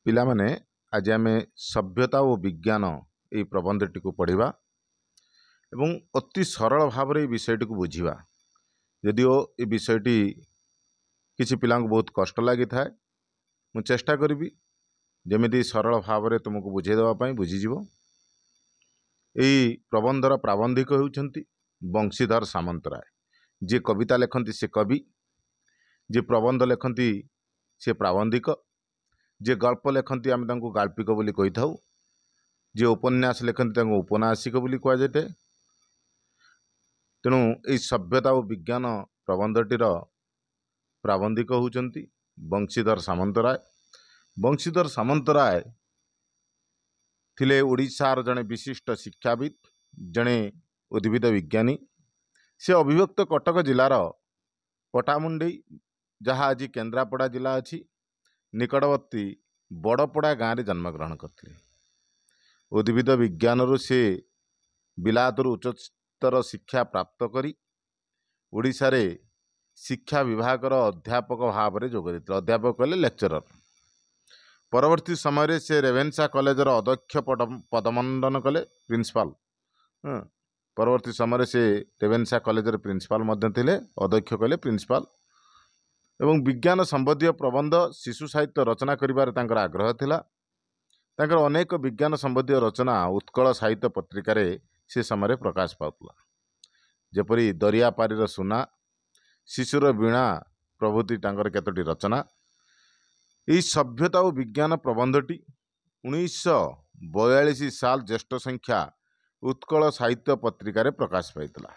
ପିଲାମାନେ ଆଜି ଆମେ ସଭ୍ୟତା ଓ ବିଜ୍ଞାନ ଏହି ପ୍ରବନ୍ଧଟିକୁ ପଢ଼ିବା ଏବଂ ଅତି ସରଳ ଭାବରେ ଏହି ବିଷୟଟିକୁ ବୁଝିବା। ଯଦିଓ ଏ ବିଷୟଟି କିଛି ପିଲାଙ୍କୁ ବହୁତ କଷ୍ଟ ଲାଗିଥାଏ, ମୁଁ ଚେଷ୍ଟା କରିବି ଯେମିତି ସରଳ ଭାବରେ ତୁମକୁ ବୁଝାଇ ଦେବା ପାଇଁ ବୁଝିଯିବ। ଏହି ପ୍ରବନ୍ଧର ପ୍ରାବନ୍ଧିକ ହେଉଛନ୍ତି ବଂଶୀଧର ସାମନ୍ତରାୟ। ଯିଏ କବିତା ଲେଖନ୍ତି ସେ କବି, ଯିଏ ପ୍ରବନ୍ଧ ଲେଖନ୍ତି ସେ ପ୍ରାବନ୍ଧିକ, ଯିଏ ଗଳ୍ପ ଲେଖନ୍ତି ଆମେ ତାଙ୍କୁ ଗାଳ୍ପିକ ବୋଲି କହିଥାଉ, ଯିଏ ଉପନ୍ୟାସ ଲେଖନ୍ତି ତାଙ୍କୁ ଔପନ୍ୟାସିକ ବୋଲି କୁହାଯାଇଥାଏ। ତେଣୁ ଏହି ସଭ୍ୟତା ଓ ବିଜ୍ଞାନ ପ୍ରବନ୍ଧଟିର ପ୍ରାବନ୍ଧିକ ହେଉଛନ୍ତି ବଂଶୀଧର ସାମନ୍ତରାୟ। ବଂଶୀଧର ସାମନ୍ତରାୟ ଥିଲେ ଓଡ଼ିଶାର ଜଣେ ବିଶିଷ୍ଟ ଶିକ୍ଷାବିତ୍, ଜଣେ ଉଦ୍ଭିଦ ବିଜ୍ଞାନୀ। ସେ ଅବିଭକ୍ତ କଟକ ଜିଲ୍ଲାର ପଟାମୁଣ୍ଡେଇ, ଯାହା ଆଜି କେନ୍ଦ୍ରାପଡ଼ା ଜିଲ୍ଲା ଅଛି, ନିକଟବର୍ତ୍ତୀ ବଡ଼ପଡ଼ା ଗାଁରେ ଜନ୍ମଗ୍ରହଣ କରିଥିଲେ। ଉଦ୍ଭିଦ ବିଜ୍ଞାନରୁ ସେ ବିଲାତରୁ ଉଚ୍ଚତର ଶିକ୍ଷା ପ୍ରାପ୍ତ କରି ଓଡ଼ିଶାରେ ଶିକ୍ଷା ବିଭାଗର ଅଧ୍ୟାପକ ଭାବରେ ଯୋଗ ଦେଇଥିଲେ। ଅଧ୍ୟାପକ କହିଲେ ଲେକ୍ଚରର। ପରବର୍ତ୍ତୀ ସମୟରେ ସେ ରେଭେନ୍ସା କଲେଜର ଅଧ୍ୟକ୍ଷ ପଦମଣ୍ଡନ କଲେ, ପ୍ରିନ୍ସିପାଲ। ପରବର୍ତ୍ତୀ ସମୟରେ ସେ ରେଭେନ୍ସା କଲେଜର ପ୍ରିନ୍ସିପାଲ ମଧ୍ୟ ଥିଲେ, ଅଧ୍ୟକ୍ଷ କହିଲେ ପ୍ରିନ୍ସିପାଲ। ଏବଂ ବିଜ୍ଞାନ ସମ୍ବନ୍ଧୀୟ ପ୍ରବନ୍ଧ, ଶିଶୁ ସାହିତ୍ୟ ରଚନା କରିବାରେ ତାଙ୍କର ଆଗ୍ରହ ଥିଲା। ତାଙ୍କର ଅନେକ ବିଜ୍ଞାନ ସମ୍ବନ୍ଧୀୟ ରଚନା ଉତ୍କଳ ସାହିତ୍ୟ ପତ୍ରିକାରେ ସେ ସମୟରେ ପ୍ରକାଶ ପାଉଥିଲା, ଯେପରି ଦରିଆ ପାରିର ସୁନା, ଶିଶୁର ବୀଣା ପ୍ରଭୃତି ତାଙ୍କର କେତୋଟି ରଚନା। ଏହି ସଭ୍ୟତା ଓ ବିଜ୍ଞାନ ପ୍ରବନ୍ଧଟି 1942 ସାଲ ଜ୍ୟେଷ୍ଠ ସଂଖ୍ୟା ଉତ୍କଳ ସାହିତ୍ୟ ପତ୍ରିକାରେ ପ୍ରକାଶ ପାଇଥିଲା।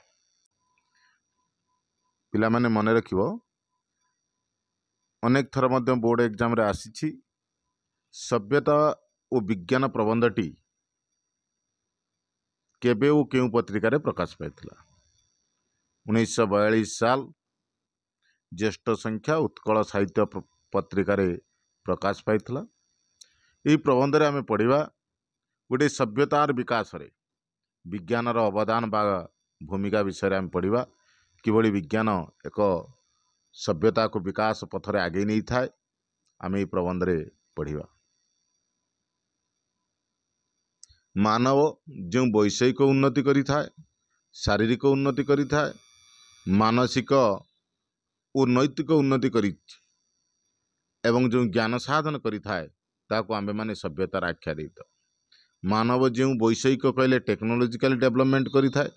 ପିଲାମାନେ ମନେ ରଖିବ, ଅନେକ ଥର ମଧ୍ୟ ବୋର୍ଡ଼ ଏକ୍ଜାମରେ ଆସିଛି। ସଭ୍ୟତା ଓ ବିଜ୍ଞାନ ପ୍ରବନ୍ଧଟି କେବେ ଓ କେଉଁ ପତ୍ରିକାରେ ପ୍ରକାଶ ପାଇଥିଲା? 1942 ସାଲ ଜ୍ୟେଷ୍ଠ ସଂଖ୍ୟା ଉତ୍କଳ ସାହିତ୍ୟ ପତ୍ରିକାରେ ପ୍ରକାଶ ପାଇଥିଲା। ଏହି ପ୍ରବନ୍ଧରେ ଆମେ ପଢ଼ିବା ଗୋଟିଏ ସଭ୍ୟତାର ବିକାଶରେ ବିଜ୍ଞାନର ଅବଦାନ ବା ଭୂମିକା ବିଷୟରେ ଆମେ ପଢ଼ିବା। କିଭଳି ବିଜ୍ଞାନ ଏକ ସଭ୍ୟତାକୁ ବିକାଶ ପଥରେ ଆଗେଇ ନେଇଥାଏ, ଆମେ ଏହି ପ୍ରବନ୍ଧରେ ପଢ଼ିବା। ମାନବ ଯେଉଁ ବୈଷୟିକ ଉନ୍ନତି କରିଥାଏ, ଶାରୀରିକ ଉନ୍ନତି କରିଥାଏ, ମାନସିକ ଓ ନୈତିକ ଉନ୍ନତି କରିଛି ଏବଂ ଯେଉଁ ଜ୍ଞାନ ସାଧନ କରିଥାଏ, ତାହାକୁ ଆମ୍ଭେମାନେ ସଭ୍ୟତାର ଆଖ୍ୟା ଦେଇଥାଉ। ମାନବ ଯେଉଁ ବୈଷୟିକ କହିଲେ ଟେକ୍ନୋଲୋଜିକାଲ ଡେଭଲପମେଣ୍ଟ କରିଥାଏ,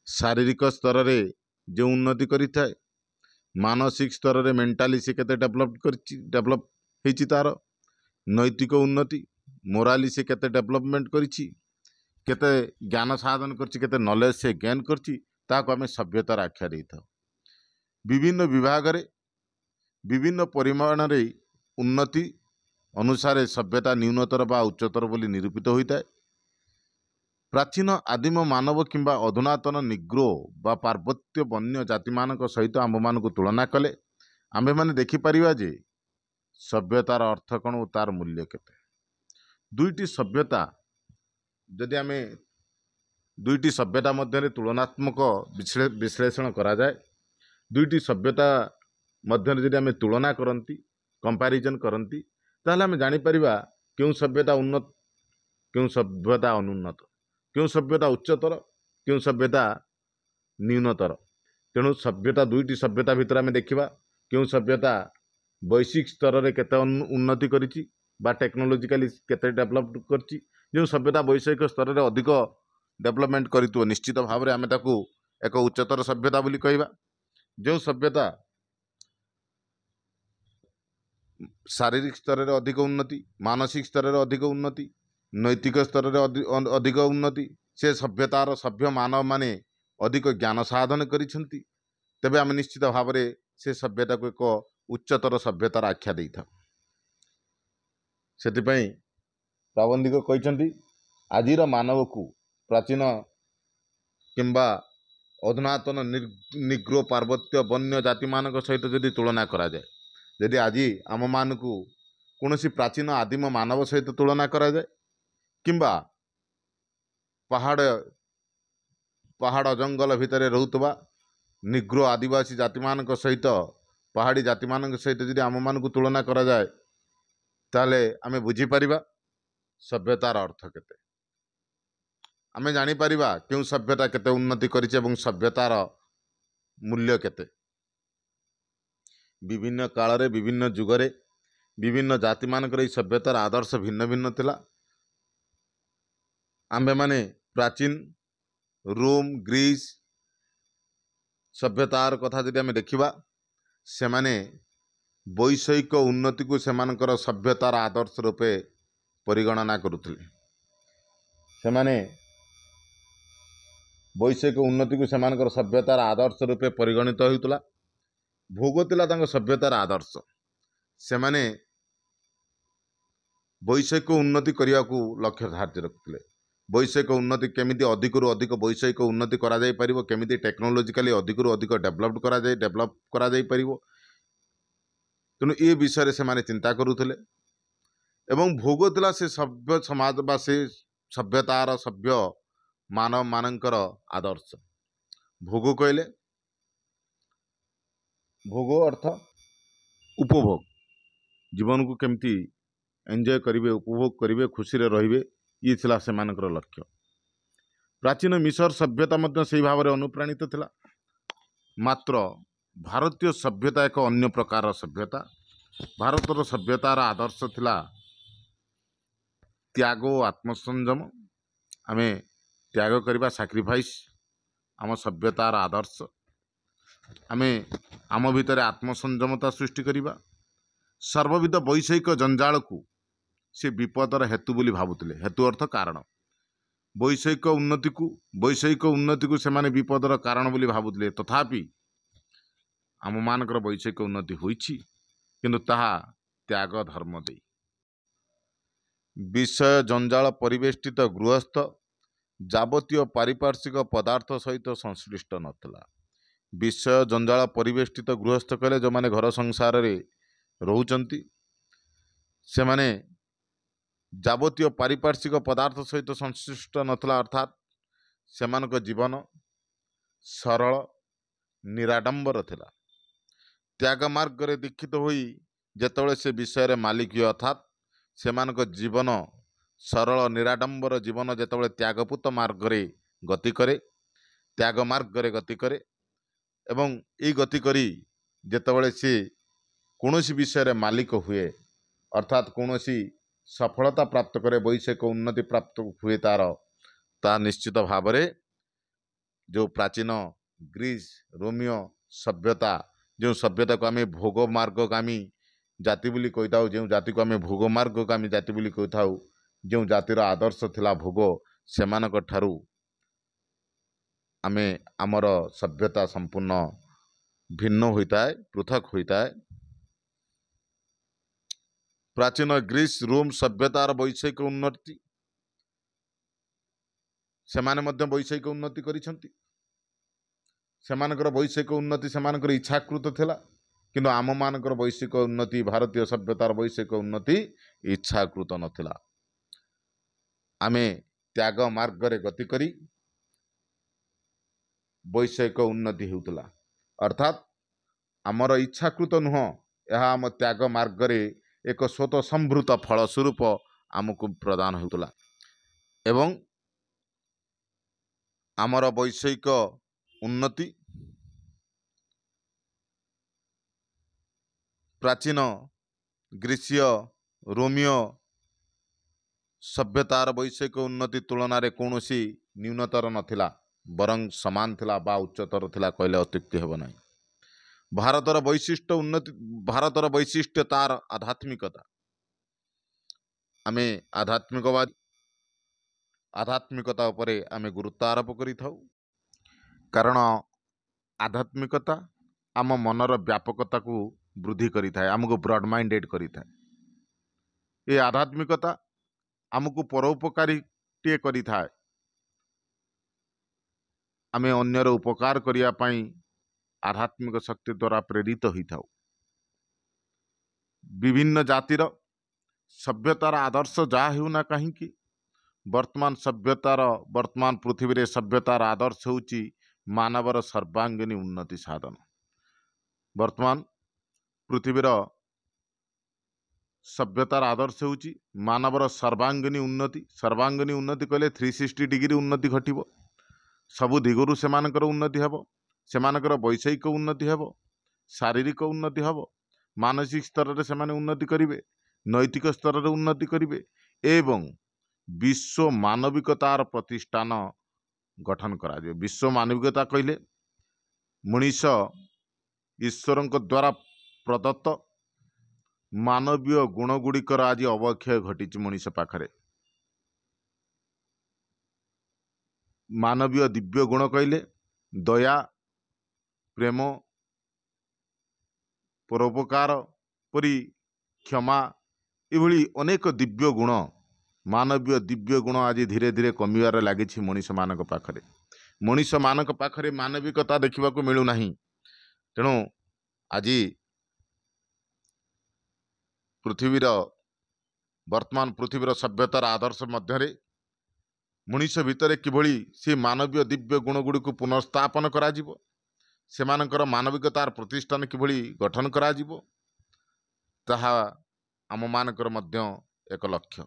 ଶାରୀରିକ ସ୍ତରରେ ଯେଉଁ ଉନ୍ନତି କରିଥାଏ, ମାନସିକ ସ୍ତରରେ ମେଣ୍ଟାଲି ସେ କେତେ ଡେଭଲପ ହେଇଛି, ତାର ନୈତିକ ଉନ୍ନତି ମୋରାଲି ସେ କେତେ ଡେଭଲପମେଣ୍ଟ କରିଛି, କେତେ ଜ୍ଞାନ ସାଧନ କରିଛି, କେତେ ନଲେଜ ସେ ଗେନ୍ କରିଛି, ତାହାକୁ ଆମେ ସଭ୍ୟତାର ଆଖ୍ୟା ଦେଇଥାଉ। ବିଭିନ୍ନ ବିଭାଗରେ ବିଭିନ୍ନ ପରିମାଣରେ ଉନ୍ନତି ଅନୁସାରେ ସଭ୍ୟତା ନ୍ୟୁନତର ବା ଉଚ୍ଚତର ବୋଲି ନିରୂପିତ ହୋଇଥାଏ। ପ୍ରାଚୀନ ଆଦିମ ମାନବ କିମ୍ବା ଅଧୁନାତନ ନିଗ୍ରୋ ବା ପାର୍ବତ୍ୟ ବନ୍ୟ ଜାତିମାନଙ୍କ ସହିତ ଆମ୍ଭମାନଙ୍କୁ ତୁଳନା କଲେ ଆମ୍ଭେମାନେ ଦେଖିପାରିବା ଯେ ସଭ୍ୟତାର ଅର୍ଥ କ'ଣ ଓ ତାର ମୂଲ୍ୟ କେତେ। ଦୁଇଟି ସଭ୍ୟତା, ଯଦି ଆମେ ଦୁଇଟି ସଭ୍ୟତା ମଧ୍ୟରେ ତୁଳନାତ୍ମକ ବିଶ୍ଳେଷଣ କରାଯାଏ, ଦୁଇଟି ସଭ୍ୟତା ମଧ୍ୟରେ ଯଦି ଆମେ ତୁଳନା କରନ୍ତି, କମ୍ପାରିଜନ୍ କରନ୍ତି, ତାହେଲେ ଆମେ ଜାଣିପାରିବା କେଉଁ ସଭ୍ୟତା ଉନ୍ନତ, କେଉଁ ସଭ୍ୟତା ଅନୁନ୍ନତ, କେଉଁ ସଭ୍ୟତା ଉଚ୍ଚତର, କେଉଁ ସଭ୍ୟତା ନ୍ୟୁନତର। ତେଣୁ ସଭ୍ୟତା, ଦୁଇଟି ସଭ୍ୟତା ଭିତରେ ଆମେ ଦେଖିବା କେଉଁ ସଭ୍ୟତା ବୈଶ୍ୱିକ ସ୍ତରରେ କେତେ ଉନ୍ନତି କରିଛି ବା ଟେକ୍ନୋଲୋଜିକାଲି କେତେ ଡେଭଲପ କରିଛି। ଯେଉଁ ସଭ୍ୟତା ବୈଷୟିକ ସ୍ତରରେ ଅଧିକ ଡେଭଲପମେଣ୍ଟ କରିଥିବ, ନିଶ୍ଚିତ ଭାବରେ ଆମେ ତାକୁ ଏକ ଉଚ୍ଚତର ସଭ୍ୟତା ବୋଲି କହିବା। ଯେଉଁ ସଭ୍ୟତା ଶାରୀରିକ ସ୍ତରରେ ଅଧିକ ଉନ୍ନତି, ମାନସିକ ସ୍ତରରେ ଅଧିକ ଉନ୍ନତି, ନୈତିକ ସ୍ତରରେ ଅଧିକ ଉନ୍ନତି, ସେ ସଭ୍ୟତାର ସଭ୍ୟ ମାନବମାନେ ଅଧିକ ଜ୍ଞାନ ସାଧନ କରିଛନ୍ତି, ତେବେ ଆମେ ନିଶ୍ଚିତ ଭାବରେ ସେ ସଭ୍ୟତାକୁ ଏକ ଉଚ୍ଚତର ସଭ୍ୟତାର ଆଖ୍ୟା ଦେଇଥାଉ। ସେଥିପାଇଁ ପ୍ରାବନ୍ଧିକ କହିଛନ୍ତି, ଆଜିର ମାନବକୁ ପ୍ରାଚୀନ କିମ୍ବା ଅଧୁନାତନ ନିଗ୍ରୋ ପାର୍ବତ୍ୟ ବନ୍ୟ ଜାତିମାନଙ୍କ ସହିତ ଯଦି ତୁଳନା କରାଯାଏ, ଯଦି ଆଜି ଆମମାନଙ୍କୁ କୌଣସି ପ୍ରାଚୀନ ଆଦିମ ମାନବ ସହିତ ତୁଳନା କରାଯାଏ କିମ୍ବା ପାହାଡ଼ ଜଙ୍ଗଲ ଭିତରେ ରହୁଥିବା ନିଗ୍ରୋ ଆଦିବାସୀ ଜାତିମାନଙ୍କ ସହିତ, ପାହାଡ଼ି ଜାତିମାନଙ୍କ ସହିତ ଯଦି ଆମମାନଙ୍କୁ ତୁଳନା କରାଯାଏ, ताले आमे बुझी परिबा सभ्यतार अर्थ केते, आमे जानी परिबा केउ सभ्यता केते उन्नति करिছে एवं सभ्यतार मूल्य केते। विभिन्न काल विभिन्न जुगरे विभिन्न जाति मानकर सभ्यतार आदर्श भिन्न भिन्न थिला। आम्भे माने प्राचीन रोम ग्रीस सभ्यतार कथा जदि आमे देखिबा से माने वैषयिक उन्नति को सेमानकर सभ्यतार आदर्श रूपे परिगणना करुथिले। से माने वैषयिक उन्नति को सेमानकर सभ्यतार आदर्श रूपे परिगणित होइतला। भोग तिला तांको सभ्यतार आदर्श। से माने वैषयिक उन्नति करिया को लक्ष्य धार्य रखुथिले। वैषयिक उन्नति केमिति अधिक रु अधिक वैषयिक उन्नति करा जाय परिबो, केमिति टेक्नोलॉजिकली अधिक रु अधिक डेवलप करा जाय परिबो। तेणु ये विषय से माने चिंता करुथिले एवं भोग तिला से सभ्य समाज बा से सभ्यतार सभ्य मानव मानकर आदर्श। भोग कहले भोग अर्थ उपभोग, जीवन को केमती एंजॉय करिवे, उपभोग करिवे, खुशी रे रहिवे, ये थिला से मानकर लक्ष्य। प्राचीन मिसर सभ्यता मध्य सेही भावरे अनुप्राणित थिला। मात्र भारतीय सभ्यता एक अन्य प्रकार सभ्यता। भारतर सभ्यतार आदर्श थिला त्याग और आत्मसंयम। आमे त्याग करिबा, सैक्रिफाइस आम सभ्यतार आदर्श। आमे आम भितर आत्मसंयमता सृष्टि करिबा। सर्वविध वैषयिक जंजाल को से विपदर हेतु बोली भावुतिले। हेतु अर्थ कारण। वैषयिक उन्नति को से माने विपदर कारण बोली भावुतिले। तथापि आम मानकर वैषयिक उन्नति होइछि, किंतु ताहा त्याग धर्म दे। विषय जंजाल परिवेष्टित गृहस्थ जावतीय पारिपार्श्विक पदार्थ सहित संश्लिष्ट नथिला। विषय जंजाल परिवेष्टित गृहस्थ कहले जो माने घर संसार रे रहउचंती, से माने जावतीय पारिपार्श्विक पदार्थ सहित संश्लिष्ट नथिला। अर्थात सेमानक जीवन सरल निराडंबर थिला। त्याग मार्ग रे दीक्षित होई जेतबळे से विषय रे मालिक हुए, अर्थात सेमानक जीवन सरल निराडंबर जीवन जेतबळे त्यागपूत मार्ग रे गति करे, त्याग मार्ग रे गति करे एवं ई गति करी जेतबळे से कौनसी विषय रे मालिक हुए, अर्थात कौनसी सफलता प्राप्त करे, वैषयिक उन्नति प्राप्त हुए ता निश्चित भाव रे जो प्राचीन ग्रीस रोमियो सभ्यता, जो सभ्यता को आम भोग मार्गगामी जाति बोली कही था, जो जाति को आम भोग मार्गगामी जाति बोली कही था, जो जातिर आदर्श थिला भोग, सेमानक ठारू आमे आमर सभ्यता संपूर्ण भिन्न होता है, पृथक होता है। प्राचीन ग्रीस रोम सभ्यतार वैषयिक उन्नति सेमाने मध्य वैषयिक उन्नति करिसंती। सेमानकर वैषयिक उन्नति सेमानकर इच्छाकृत थिला, किंतु आम मानकर वैषयिक उन्नति भारतीय सभ्यतार वैषयिक उन्नति इच्छाकृत नथिला। आमे त्याग मार्ग रे गति करी वैषयिक उन्नति हेउतला। अर्थात आमर इच्छाकृत नुह, यह आम त्याग मार्ग रे एक स्वतः संभृत फल स्वरूप आमको प्रदान हेउतला। एवं आमर वैषयिक उन्नति प्राचीन ग्रीसीय रोमियो सभ्यतार वैषयिक उन्नति तुलन में कौनसी न्यूनतर नथिला, बरं समान थिला बा उच्चतर थिला कहले अत्युक्ति हेब नाही। भारतर वैशिष्ट्य उन्नति, भारतर वैशिष्ट्य तार आध्यात्मिकता। आमे आध्यात्मिकवादी, आध्यात्मिकता उपरे आमे गुरुत्व आरोप करि थाउ, कारण आध्यात्मिकता आम मनर व्यापकता को वृद्धि करि थाए, आमको ब्रॉड माइंडेड करि थाए। ये आध्यात्मिकता आमको परोपकारी टे करि थाए। आमे अन्यर उपकार करिया पई आध्यात्मिक शक्ति द्वारा प्रेरित होई थाउ। विभिन्न जातिर सभ्यतार आदर्श जा हेउ ना कहीं, वर्तमान सभ्यतार वर्तमान पृथ्वी रे सभ्यतार आदर्श होउची मानवर सर्वांगीन उन्नति साधन। वर्तमान पृथ्वीर सभ्यतार आदर्श होउची मानवर सर्वांगीनी उन्नति। सर्वांगीनी उन्नति कहले 360 डिग्री उन्नति घटिबो। सबु दिगरु सेमानकर उन्नति हेबो, सेमानकर वैषयिक उन्नति हेबो, शारीरिक उन्नति हेबो, मानसिक स्तर रे सेमाने उन्नति करिवे, नैतिक स्तर रे उन्नति करिवे एवं विश्व मानविकतार प्रतिष्ठान गठन करा दियो। विश्व मानविकता कहले मनीष ईश्वरଙ୍କ द्वारा प्रदत्त मानवीय गुण गुड़िकर आज अवक्षय घटी मनीष पाखरे। मानवीय दिव्य गुण कहले दया, प्रेम, परोपकार परी क्षमा एभली अनेक दिव्य गुण, मानवीय दिव्य गुण आज धीरे धीरे कमिबार लागिछि मनीष मानक पाखरे। मनीष मानक पाखरे मानविकता देखा मिलू नहीं। तेणु आज पृथ्वीर वर्तमान पृथ्वीर सभ्यतार आदर्श मध्य मनीष भितर किभली से मानवीय दिव्य गुण गुड़ी को पुनर्स्थापन करा जिवो, सेमानकर मानविकतार प्रतिष्ठान किभली गठन करा जिवो, ताहा आम मानकर मध्य एक लक्ष्य।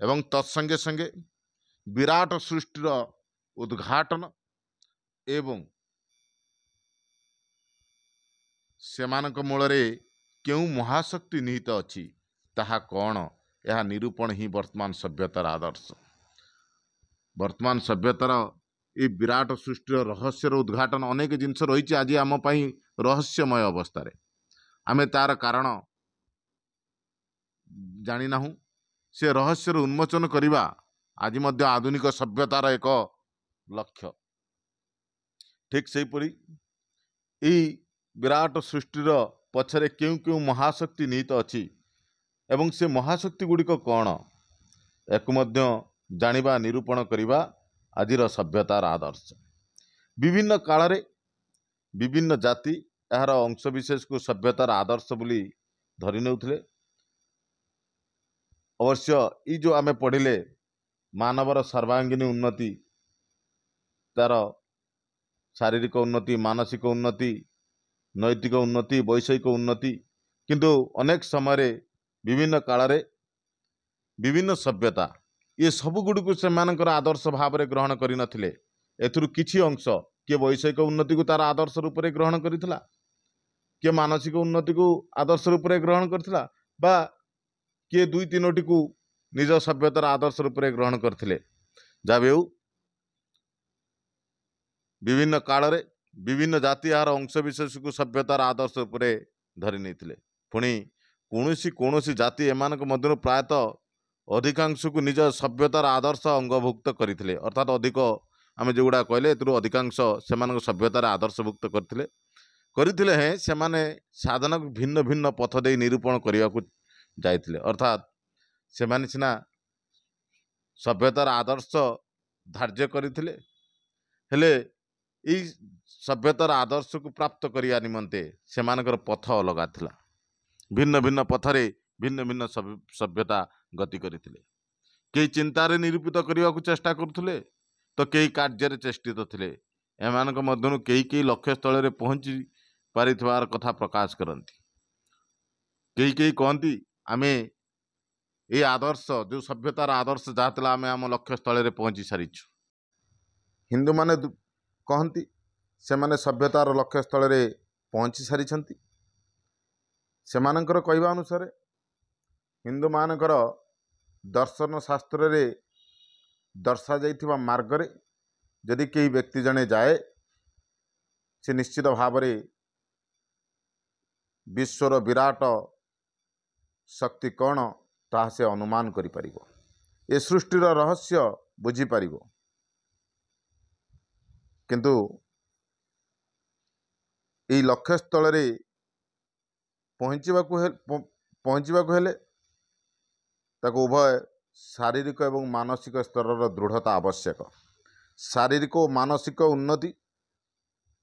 एवं तत्संगे संगे विराट सृष्टिर उद्घाटन एवं सेमानक मूलरे क्यों महाशक्ति निहित अच्छी ताहा कौन, यह निरूपण ही वर्तमान सभ्यतार आदर्श। वर्तमान सभ्यतार ये विराट सृष्टिर रहस्यर उद्घाटन अनेक जिनस रही आज आम पाई रहस्यमय अवस्था आमे तार कारण जानी नाहु। से रहस्यर उन्मोचन करिबा आज मध्य आधुनिक सभ्यतार एक लक्ष्य। ठीक सेहीपरि ई विराट सृष्टिर पछरे क्यों क्यों महाशक्ति निहित अच्छी एवं से महाशक्ति गुड़िक कौन, एक मध्य जानिबा निरूपण करिबा आजिर सभ्यतार आदर्श। विभिन्न काल रे विभिन्न जाति यार अंशविशेष को सभ्यतार आदर्श बोली धरि नेउथिले। अवश्य ई जो आमे पढ़िले मानवर सर्वांगीनी उन्नति, तार शारीरिक उन्नति, मानसिक उन्नति, नैतिक उन्नति, वैषयिक उन्नति, किंतु अनेक समय विभिन्न काल रे विभिन्न सभ्यता ये सब गुड़िक से आदर्श भाव में ग्रहण कर नथिले। एथुरु किछि अंश किए वैषयिक उन्नति को तार आदर्श रूप में ग्रहण करथिला, किए मानसिक उन्नति को आदर्श रूप में ग्रहण करथिला, बा किए दुई तीनोटी को निज सभ्यतार आदर्श रूप में ग्रहण करथिले। जाबे विभिन्न काल रे विभिन्न जाति यार अंशविशेष को सभ्यतार आदर्श रूप में धरि नैथिले। पुणी कौनसी जाति एमानक मध्यरु प्रायतः अधिकांश को निज सभ्यतार आदर्श अंगभुक्त करथिले। अर्थात अधिक आम जोगुड़ा कहले अधिकांश से सभ्यतार आदर्शभुक्त करथिले हैं सेमाने साधन भिन्न भिन्न पथ दे निरूपण करने को जाइथिले। अर्थात सेमाने सिना सभ्यतार आदर्श धार्य करथिले, हेले ई सभ्यतार आदर्श को प्राप्त करिया निमंते सेमानकर पथ अलगा थिला। भिन्न भिन्न पथरे भिन्न भिन्न सभ्यता गति करथिले। कई चिंतारे निरूपित करने को चेष्टा करथुले तो कई कार्य चेष्टित थिले। एमानक मध्यनु कई लक्ष्य स्थल रे पहुंची पारिथवार कथा प्रकाश करती। कई कहती आमे ये आदर्श जो सभ्यतार आदर्श जहाँ आमे आम लक्ष्य स्थल रे पहुंची सारिछु। हिंदू माने कहती से माने सभ्यतार लक्ष्य स्थल रे पहुंची सारी। सेमानकर कहवा अनुसार हिंदू मानकर दर्शन शास्त्र रे दर्शा जाइथिबा मार्ग रे यदि कई व्यक्ति जने जाए से निश्चित भाव रे विश्वर विराट शक्ति कौन ताहा से अनुमान करि परिबो, ए सृष्टिर रहस्य बुझी परिबो। किंतु यही लक्ष्य स्थल रे पहुँचवाक हेले ताको उभय शारीरिक एवं मानसिक स्तर दृढ़ता आवश्यक। शारीरिक और मानसिक उन्नति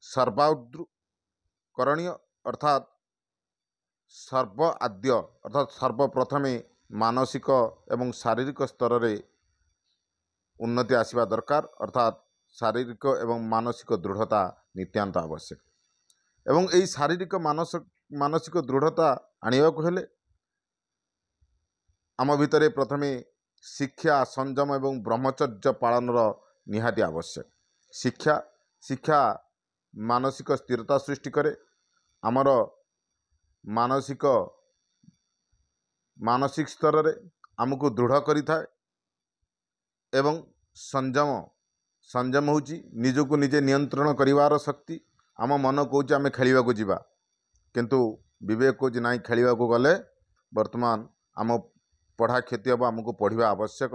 सर्वाद्रु करणीय, अर्थात सर्व आद्य अर्थात सर्वप्रथमे मानसिक एवं शारीरिक स्तर रे उन्नति आसवा दरकार। अर्थात शारीरिक एवं मानसिक दृढ़ता नित्यांत आवश्यक। एवं यही शारीरिक मानसिक दृढ़ता आनिबाकु हेले आम भितर प्रथमे शिक्षा संयम एवं ब्रह्मचर्य पालनर निहाती आवश्यक। शिक्षा शिक्षा मानसिक स्थिरता सृष्टि करे, आमर मानसिक मानसिक स्तर रे आमको दृढ़ करि थाए एवं संयम संयम होची निजको निजे नियंत्रण करिवार शक्ति। आम मन कौच आम खेलिबा को जिबा, किंतु विवेक कौच नाई खेलिबा को गले वर्तमान आम पढ़ा क्षति हम आमको पढ़ा आवश्यक।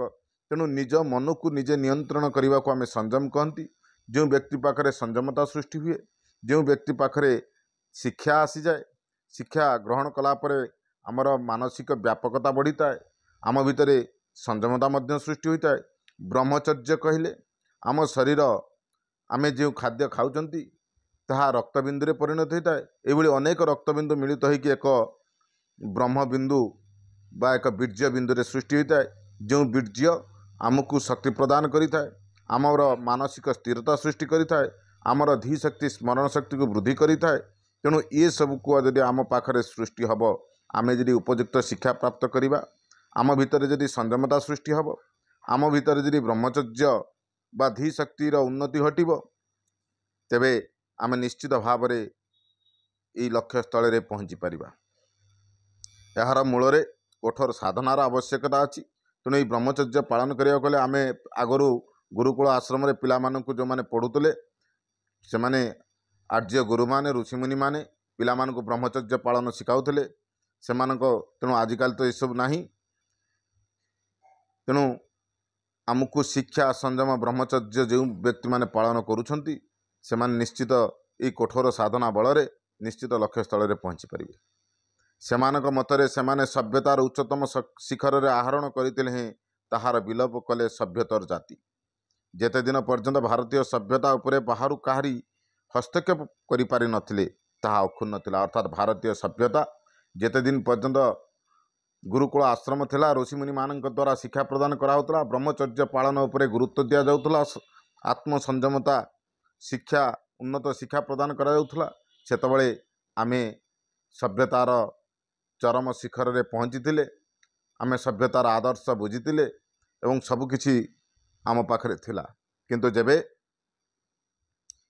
तेणु निज मन को निजे नियंत्रण करने को आम संयम कहती। जो व्यक्ति पाखरे संयमता सृष्टि हुए, जो व्यक्ति पाखरे शिक्षा आसी जाए, शिक्षा ग्रहण कलापर आमर मानसिक व्यापकता बढ़ी थाए, आम भितर संयमता मध्य सृष्टि होता है। ब्रह्मचर्य कहले आम शरीर आमे जो खाद्य खाऊचंती ताहा रक्तबिंदु परिणत होता है। ये अनेक रक्तबिंदु मिलित होकर एक ब्रह्मबिंदु बा एक बीर्य बिंदु सृष्टि होता है। जो बीर्य आमको शक्ति प्रदान करिता है, आमर मानसिक स्थिरता सृष्टि करिता है, आमर धी शक्ति स्मरण शक्ति को वृद्धि करिता है। तेणु ये सब को यदि आम पाखरे सृष्टि हम, आमे यदि उपयुक्त शिक्षा प्राप्त करिबा, आम भितर यदि संयमता सृष्टि हम, आम भितर यदि ब्रह्मचर्य बा धी शक्तिर उन्नति घटिब, तेबे आम निश्चित भाव रे ई लक्ष्य स्थल रे पहुँची पारिबा। यार मूल कठोर साधनार आवश्यकता अच्छी। तेणु ये ब्रह्मचर्य पालन करिया गले आमे आगरू गुरुकुल आश्रम रे पिला मानकु जो माने पढ़ुतले से माने आर्य गुरु माने ऋषिमुनि माने पिला मानकु ब्रह्मचर्य पालन शिखाउतले सेमानको। तेणु आजिकल तो ये सब नाही। तेणु आमको शिक्षा संयम ब्रह्मचर्य जो व्यक्ति माने पालन करुछंती से माने निश्चित ये कठोर साधना बल निश्चित लक्ष्य स्थल रे पहुँची पारिबे। सेमानक मतरे सेमाने सभ्यतार उच्चतम शिखर रे आहरण करथिले हैं ताहार विलोप कले सभ्यतर जाति। जेते दिन पर्यंत भारतीय सभ्यता उपरे बाहर काहारी हस्तक्षेप करि पारि नथिले ताहा अक्षुण्ण थिला। अर्थात भारतीय सभ्यता जेते दिन पर्यंत गुरुकुल आश्रम थिला, ऋषिमुनि मानक द्वारा शिक्षा प्रदान कराउतला, ब्रह्मचर्य पालन उपरे गुरुत्व दिया जाउतला, आत्म संयमता शिक्षा उन्नत शिक्षा प्रदान करा जाउतला, सेतबळे आमे सभ्यतार चरम शिखर रे पहुँची थिले, आमे सभ्यतार आदर्श बुझीथिले एवं सबकिछि आम पाखरे थिला। किंतु जेबे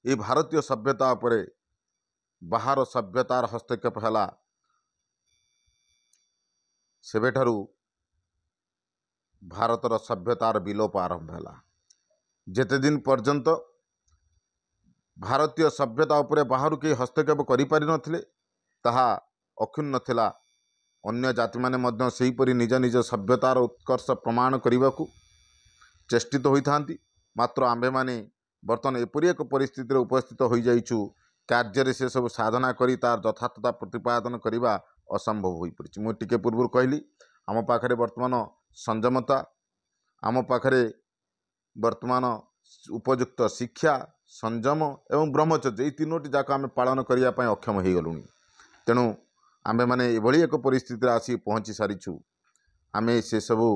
ये भारतीय सभ्यता उपरे बाहर सभ्यतार हस्तक्षेप हैला सेबेठारु भारतर सभ्यतार विलोप आरंभ हैला। जेते दिन पर्यंत भारतीय सभ्यता उपरे बाहर के हस्तक्षेप करि पारि नथिले ताहा अक्षुण्ण थिला। अन्य जाति माने मध्य सेहीपरि निज निज सभ्यतार उत्कर्ष प्रमाण करने को चेष्टित होइथांती। मात्र आम्भे माने बर्तमान एपरि एक परिस्थिति रे उपस्थित हो जाइछु कार्य से सब साधना करी तार यथार्थता प्रतिपादन करने असंभव हो पड़ी। मुझे टिके पूर्व कहली आम पाखरे वर्तमान संयमता, आम पाखरे वर्तमान उपयुक्त शिक्षा संयम एवं ब्रह्मचर्य ये तीनोटी जाक आम पालन करने अक्षम हो गलुनी। तेणु आम्भे माने एभली एक परिस्थिति आसी पहुँची सारिछु, आमे से सबू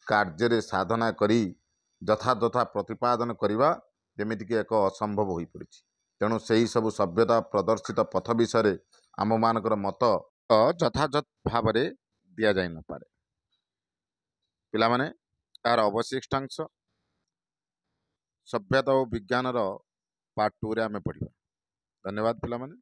कार्य साधना करी यथातथा प्रतिपादन करवा जेमितिक एक असंभव हो पड़ी। तेणु से सबू सभ्यता प्रदर्शित पथ विषय आम मानकर मत यथायथ भाव में दि जाई न पारे। पिला माने यार अवशिष्टांश सभ्यता और विज्ञान पार्ट 2 रे आमे पढ़िबा। धन्यवाद पिला माने।